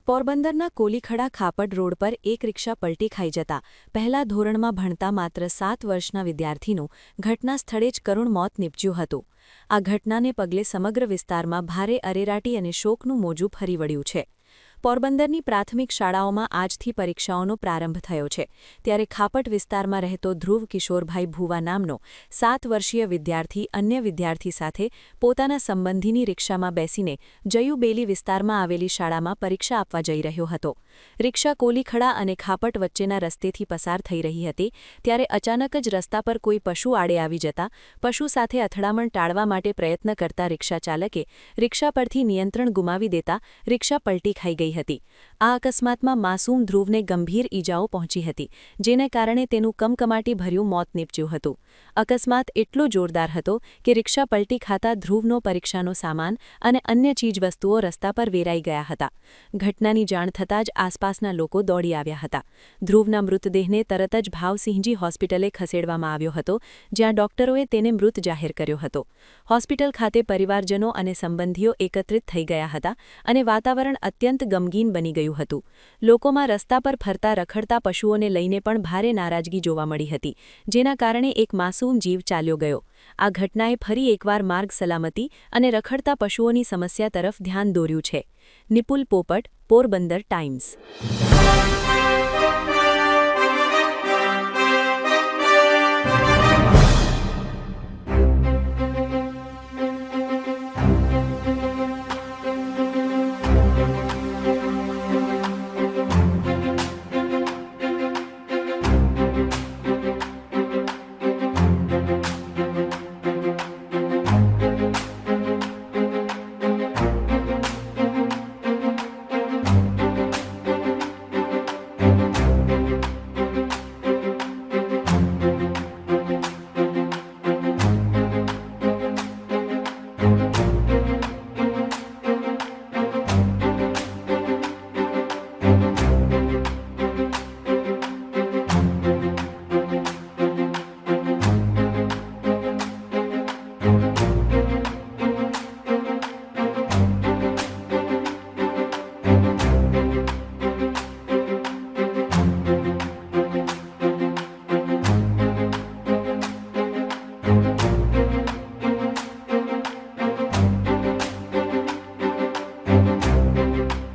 પોરબંદરના કોલીખડા ખાપડ રોડ પર એક રિક્ષા પલટી ખાઈ જતા પહેલા ધોરણમાં ભણતા માત્ર 7 વર્ષના વિદ્યાર્થીનું ઘટના સ્થળે જ કરુણ મોત નીપજ્યું હતું। આ ઘટનાને પગલે સમગ્ર વિસ્તારમાં ભારે અરેરાટી અને શોકનું મોજું ફરી વળ્યું છે। પોરબંદરની પ્રાથમિક શાળાઓમાં આજથી પરીક્ષાઓનો પ્રારંભ થયો છે, ત્યારે ખાપટ વિસ્તારમાં રહેતો ધ્રુવ કિશોરભાઈ ભૂવા નામનો 7 વર્ષીય વિદ્યાર્થી અન્ય વિદ્યાર્થી સાથે પોતાના સંબંધીની રિક્ષામાં બેસીને જયુબેલી વિસ્તારમાં આવેલી શાળામાં પરીક્ષા આપવા જઈ રહ્યો હતો। રિક્ષા કોલીખડા અને ખાપટ વચ્ચેના રસ્તેથી પસાર થઈ રહી હતી, ત્યારે અચાનક જ રસ્તા પર કોઈ પશુ આડે આવી જતા પશુ સાથે અથડામણ ટાળવા માટે પ્રયત્ન કરતા રિક્ષા ચાલકે રિક્ષા પરથી નિયંત્રણ ગુમાવી દેતા રિક્ષા પલટી ખાઈ ગઈ હતી। આ અકસ્માતમાં માસૂમ ધ્રુવને ગંભીર ઈજાઓ પહોંચી હતી, જેને કારણે તેનું કમકમાટીભર્યું મોત નીપજ્યું હતું। અકસ્માત એટલો જોરદાર હતો કે રિક્ષા પલટી ખાતા ધ્રુવનો પરીક્ષાનો સામાન અને અન્ય ચીજવસ્તુઓ રસ્તા પર વેરાઈ ગયા હતા। ઘટનાની જાણ થતાં જ આસપાસના લોકો દોડી આવ્યા હતા। ધ્રુવના મૃતદેહને તરત જ ભાવસિંહજી હોસ્પિટલે ખસેડવામાં આવ્યો હતો, જ્યાં ડોક્ટરોએ તેને મૃત જાહેર કર્યો હતો। હોસ્પિટલ ખાતે પરિવારજનો અને સંબંધીઓ એકત્રિત થઈ ગયા હતા અને વાતાવરણ અત્યંત ગમગીન બની ગયું હતું। લોકોમાં રસ્તા પર ફરતા રખડતા પશુઓને લઈને પણ ભારે નારાજગી જોવા મળી હતી, જેના કારણે એક માસૂમ જીવ ચાલ્યો ગયો। આ ઘટનાએ ફરી એકવાર માર્ગ સલામતી અને રખડતા પશુઓની સમસ્યા તરફ ધ્યાન દોર્યું છે। નિપુલ પોપટ, પોરબંદર ટાઈમ્સ।